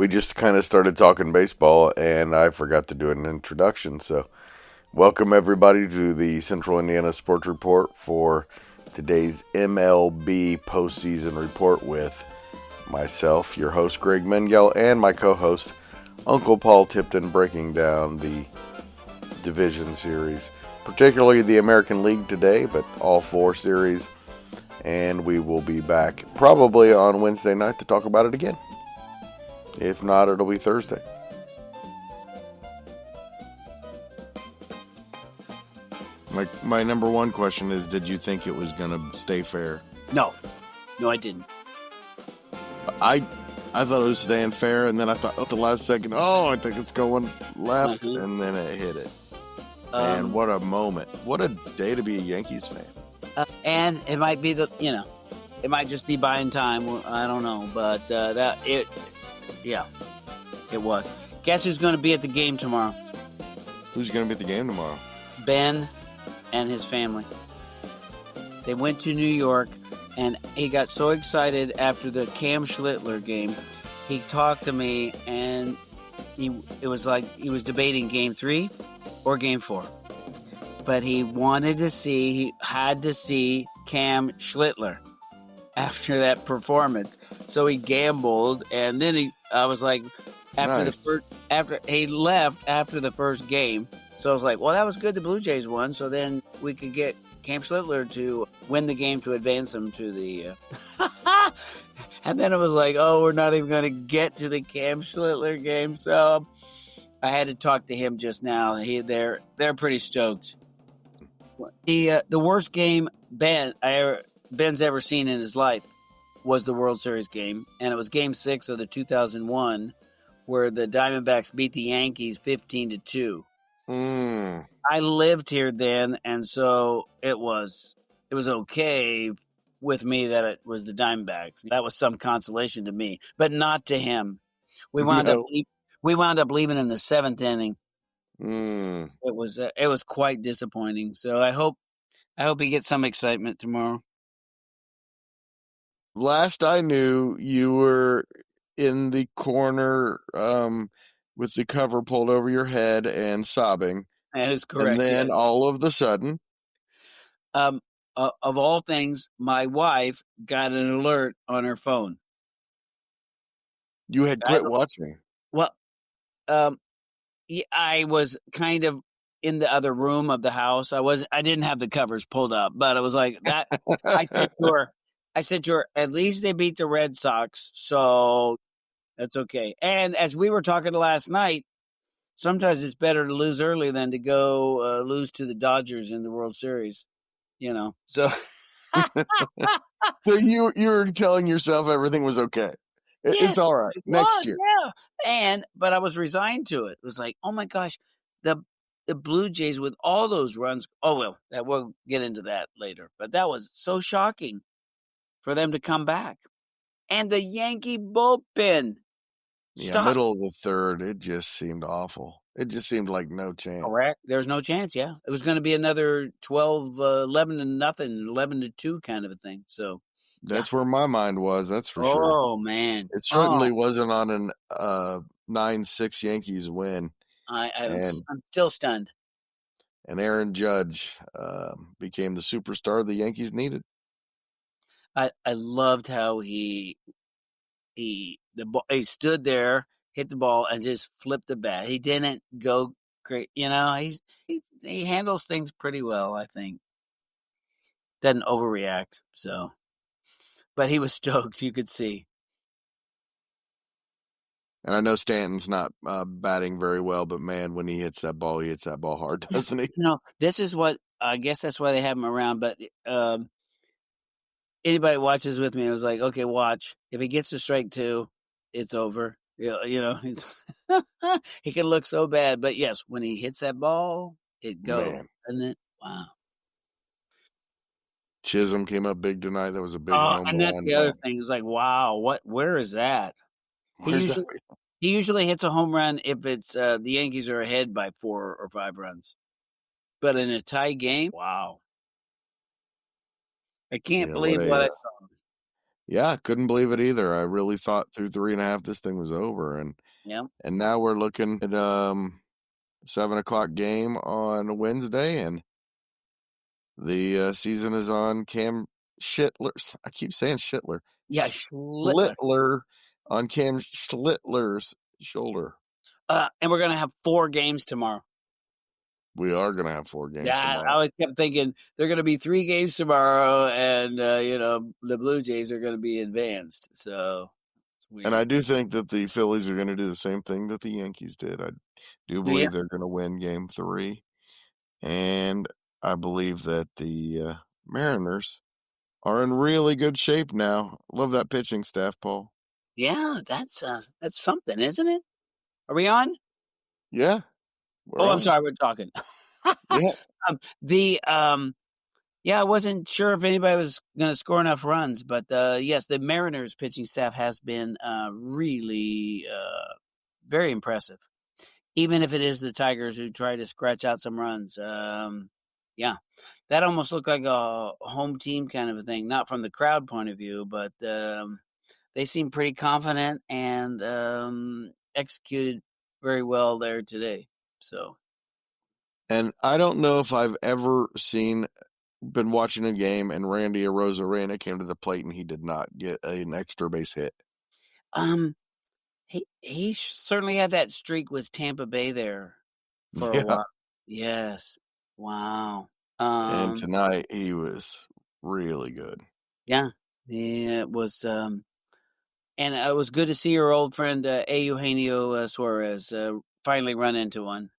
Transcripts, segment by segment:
we just kind of started talking baseball, and I forgot to do an introduction. So, welcome everybody to the Central Indiana Sports Report for today's MLB Postseason report with myself, your host Greg Mengel, and my co-host Uncle Paul Tipton, breaking down the division series, particularly the American League today, but all four series. And we will be back probably on Wednesday night to talk about it again. If not, it'll be Thursday. My number one question is, did you think it was going to stay fair? No, I didn't. I thought it was staying fair, and then I thought at the last second, I think it's going left, and then it hit it. And what a moment. What a day to be a Yankees fan. And it might be it might just be buying time. I don't know, but it was. Guess who's going to be at the game tomorrow? Who's going to be at the game tomorrow? Ben and his family. They went to New York, and he got so excited after the Cam Schlittler game. He talked to me, and it was like he was debating Game 3 or Game 4. But he had to see Cam Schlittler after that performance. So he gambled, and then I was like, after he left after the first game. So I was like, well, that was good. The Blue Jays won. So then we could get Cam Schlittler to win the game to advance them to the, and then it was like, we're not even going to get to the Cam Schlittler game. So I had to talk to him just now. They're pretty stoked. The worst game Ben's ever seen in his life was the World Series game, and it was Game 6 of the 2001, where the Diamondbacks beat the Yankees 15-2. I lived here then, and so it was okay with me that it was the Diamondbacks. That was some consolation to me, but not to him. We wound up leaving in the 7th inning. It was quite disappointing. So I hope he gets some excitement tomorrow. Last I knew, you were in the corner with the cover pulled over your head and sobbing. That is correct. And then all of the sudden, of all things, my wife got an alert on her phone. You had quit watching. Well, I was kind of in the other room of the house. I didn't have the covers pulled up, but I was like that. I said to her, at least they beat the Red Sox, so that's okay. And as we were talking last night, sometimes it's better to lose early than to go lose to the Dodgers in the World Series. So. So you were telling yourself everything was okay. It's all right. Next year. Yeah. But I was resigned to it. It was like, oh my gosh, the Blue Jays with all those runs. Oh, well, we'll get into that later. But that was so shocking for them to come back. And the Yankee bullpen. Middle of the third, it just seemed awful. It just seemed like no chance. Correct. There's no chance, yeah. It was going to be another 12, 11-0, 11-2 kind of a thing. So that's where my mind was, that's for sure. Oh, man. It certainly wasn't on an 9-6 Yankees win. I'm still stunned. And Aaron Judge became the superstar the Yankees needed. I loved how he stood there, hit the ball, and just flipped the bat. He didn't go great. He handles things pretty well, I think. Doesn't overreact. So, but he was stoked. You could see. And I know Stanton's not batting very well, but man, when he hits that ball hard, doesn't he? This is what I guess that's why they have him around. But anybody watches with me, I was like, okay, watch. If he gets to strike 2, it's over. He can look so bad, but yes, when he hits that ball, it goes, doesn't it? Wow. Chisholm came up big tonight. That was a big home and that's run. The other thing. It was like, wow, where is that? He usually hits a home run if it's the Yankees are ahead by 4 or 5 runs. But in a tie game, wow. I can't believe what I saw. Yeah, couldn't believe it either. I really thought through 3.5 this thing was over, and Yeah. now we're looking at 7 o'clock game on Wednesday, and the season is on Cam Schittler's. I keep saying Schittler. Yeah, Schlittler. Schlittler on Cam Schlittler's shoulder. And we're going to have 4 games tomorrow. We are going to have 4 games Yeah, tomorrow. I always kept thinking there are going to be 3 games tomorrow, and the Blue Jays are going to be advanced. So it's weird. And I do think that the Phillies are going to do the same thing that the Yankees did. I do believe they're going to win Game 3, and I believe that the Mariners are in really good shape now. Love that pitching staff, Paul. Yeah, that's something, isn't it? Are we on? Yeah. I'm sorry, we're talking. Yeah. I wasn't sure if anybody was going to score enough runs, but yes, the Mariners pitching staff has been really very impressive. Even if it is the Tigers who try to scratch out some runs. Yeah, that almost looked like a home team kind of a thing, not from the crowd point of view, but they seem pretty confident and executed very well there today. So, and I don't know if I've ever been watching a game and Randy Arozarena came to the plate and he did not get an extra base hit. He certainly had that streak with Tampa Bay there for a while. Yes. Wow. And tonight he was really good. Yeah. It was. And it was good to see your old friend Eugenio Suarez finally run into one.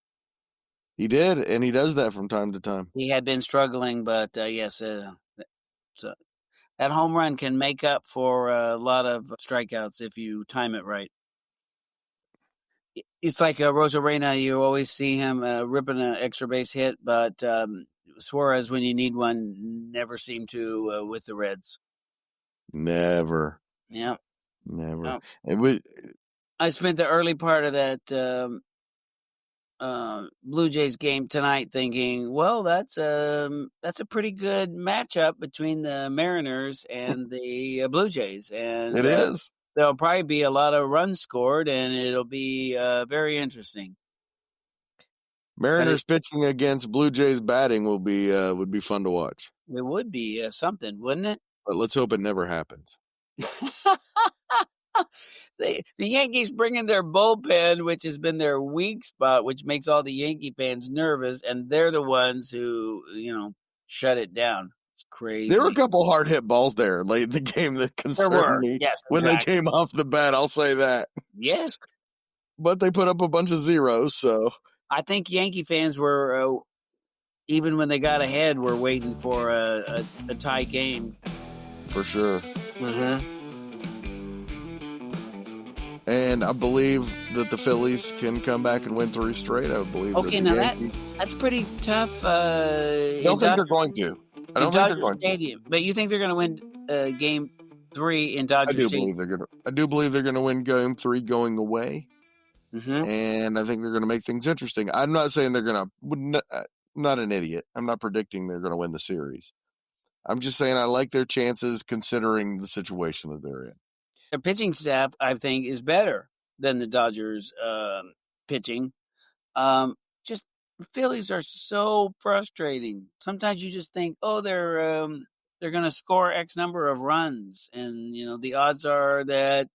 He did, and he does that from time to time. He had been struggling, but yes, so that home run can make up for a lot of strikeouts if you time it right. It's like Rosarena, you always see him ripping an extra base hit, but Suarez, when you need one, never seemed to with the Reds. Never. Yeah. Never. I spent the early part of that Blue Jays game tonight thinking, well, that's a pretty good matchup between the Mariners and the Blue Jays. And it is. There'll probably be a lot of runs scored, and it'll be very interesting. Mariners pitching against Blue Jays batting would be fun to watch. It would be something, wouldn't it? But let's hope it never happens. The Yankees bring in their bullpen, which has been their weak spot, which makes all the Yankee fans nervous, and they're the ones who, shut it down. It's crazy. There were a couple hard hit balls there late in the game that concerned me. Yes, when they came off the bat. I'll say that. Yes, but they put up a bunch of zeros. So I think Yankee fans were, even when they got ahead, were waiting for a tie game. For sure. Mm-hmm. And I believe that the Phillies can come back and win 3 straight. I believe. Okay, that now Yankees, that's pretty tough. I don't think they're going to. I don't think they're going Stadium. But you think they're going to win Game 3 in Dodger Stadium? I do believe they're going to win Game 3 going away. Mm-hmm. And I think they're going to make things interesting. I'm not saying they're going to. I'm not an idiot. I'm not predicting they're going to win the series. I'm just saying I like their chances considering the situation that they're in. Their pitching staff, I think, is better than the Dodgers' pitching. Just Phillies are so frustrating. Sometimes you just think, oh, they're going to score X number of runs, and the odds are that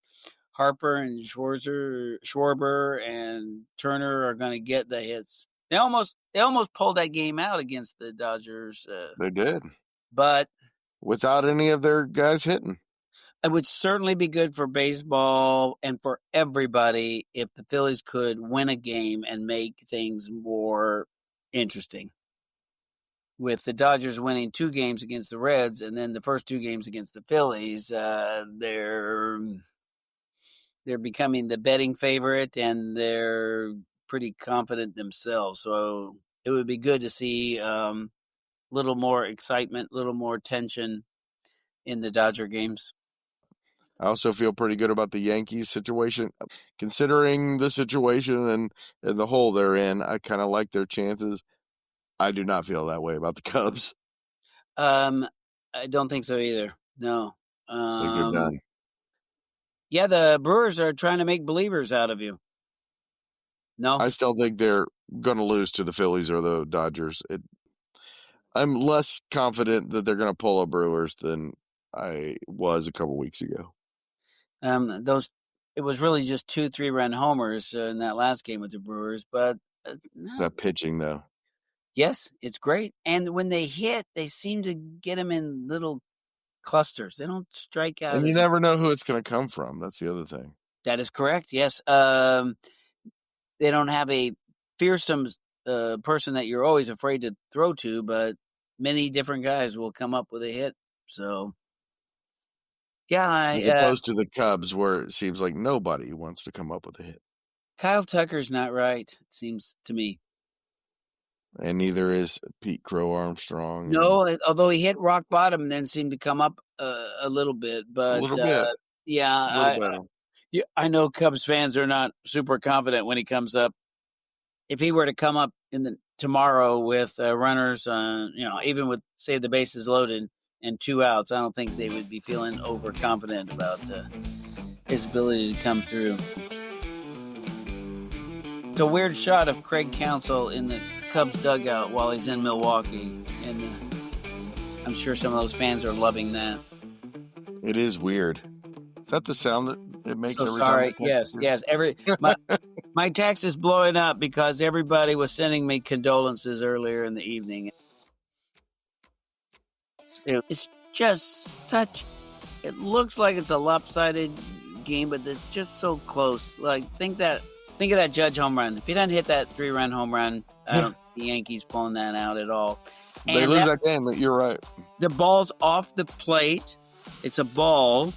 Harper and Schwarber and Turner are going to get the hits. They almost pulled that game out against the Dodgers. They did, but without any of their guys hitting. It would certainly be good for baseball and for everybody if the Phillies could win a game and make things more interesting. With the Dodgers winning 2 games against the Reds and then the first 2 games against the Phillies, they're becoming the betting favorite and they're pretty confident themselves. So it would be good to see a little more excitement, a little more tension in the Dodger games. I also feel pretty good about the Yankees situation. Considering the situation and the hole they're in, I kind of like their chances. I do not feel that way about the Cubs. I don't think so either. No. Think they're done. Yeah, the Brewers are trying to make believers out of you. No? I still think they're going to lose to the Phillies or the Dodgers. I'm less confident that they're going to pull a Brewers than I was a couple weeks ago. It was really just 2 3-run homers in that last game with the Brewers, but no. That pitching, though. Yes, it's great. And when they hit, they seem to get them in little clusters. They don't strike out. And you as never know who it's going to come from. That's the other thing. That is correct. Yes. They don't have a fearsome person that you're always afraid to throw to, but many different guys will come up with a hit. So, yeah. As opposed to the Cubs, where it seems like nobody wants to come up with a hit. Kyle Tucker's not right, it seems to me. And neither is Pete Crow Armstrong. No, although he hit rock bottom and then seemed to come up a little bit. But, a little bit. Yeah, I know Cubs fans are not super confident when he comes up. If he were to come up tomorrow with runners, even with, say, the bases loaded and 2 outs, I don't think they would be feeling overconfident about his ability to come through. It's a weird shot of Craig Counsell in the Cubs dugout while he's in Milwaukee, and I'm sure some of those fans are loving that. It is weird. Is that the sound that it makes every sorry. time? Yes. My text is blowing up because everybody was sending me condolences earlier in the evening. It's just it looks like it's a lopsided game, but it's just so close. Like, think of that Judge home run. If he doesn't hit that 3-run home run, I don't think the Yankees pulling that out at all. They lose that game. You're right. The ball's off the plate. It's a ball.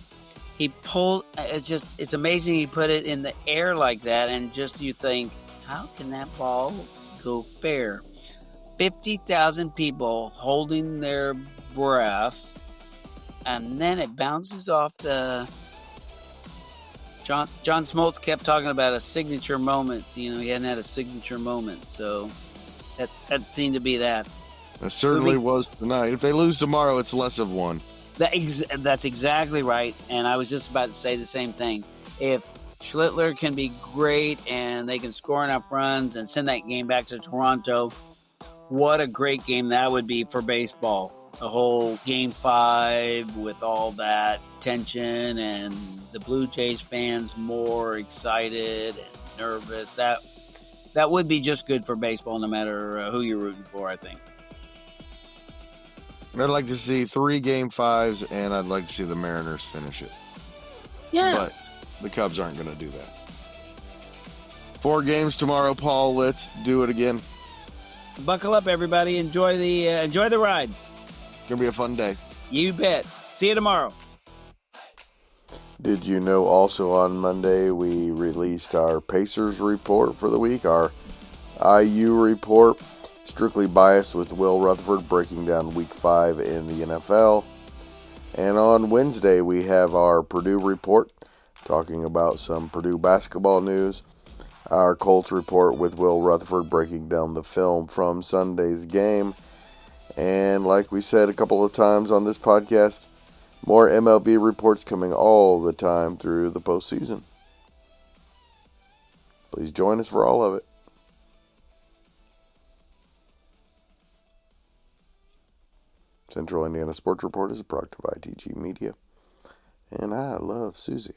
He pulled. It's amazing he put it in the air like that, and just you think, how can that ball go fair? 50,000 people holding their breath, and then it bounces off the. John Smoltz kept talking about a signature moment. He hadn't had a signature moment, so that seemed to be that. That certainly was tonight. If they lose tomorrow, it's less of one. That's exactly right, and I was just about to say the same thing. If Schlittler can be great and they can score enough runs and send that game back to Toronto, what a great game that would be for baseball. A whole Game 5 with all that tension and the Blue Jays fans more excited and nervous. That would be just good for baseball no matter who you're rooting for, I think. I'd like to see 3 Game 5s, and I'd like to see the Mariners finish it. Yeah. But the Cubs aren't going to do that. 4 games tomorrow, Paul. Let's do it again. Buckle up, everybody. Enjoy the ride. It's going to be a fun day. You bet. See you tomorrow. Did you know also on Monday we released our Pacers report for the week, our IU report, strictly biased with Will Rutherford breaking down Week 5 in the NFL. And on Wednesday we have our Purdue report, talking about some Purdue basketball news, our Colts report with Will Rutherford breaking down the film from Sunday's game, and like we said a couple of times on this podcast, more MLB reports coming all the time through the postseason. Please join us for all of it. Central Indiana Sports Report is a product of ITG Media, and I love Susie.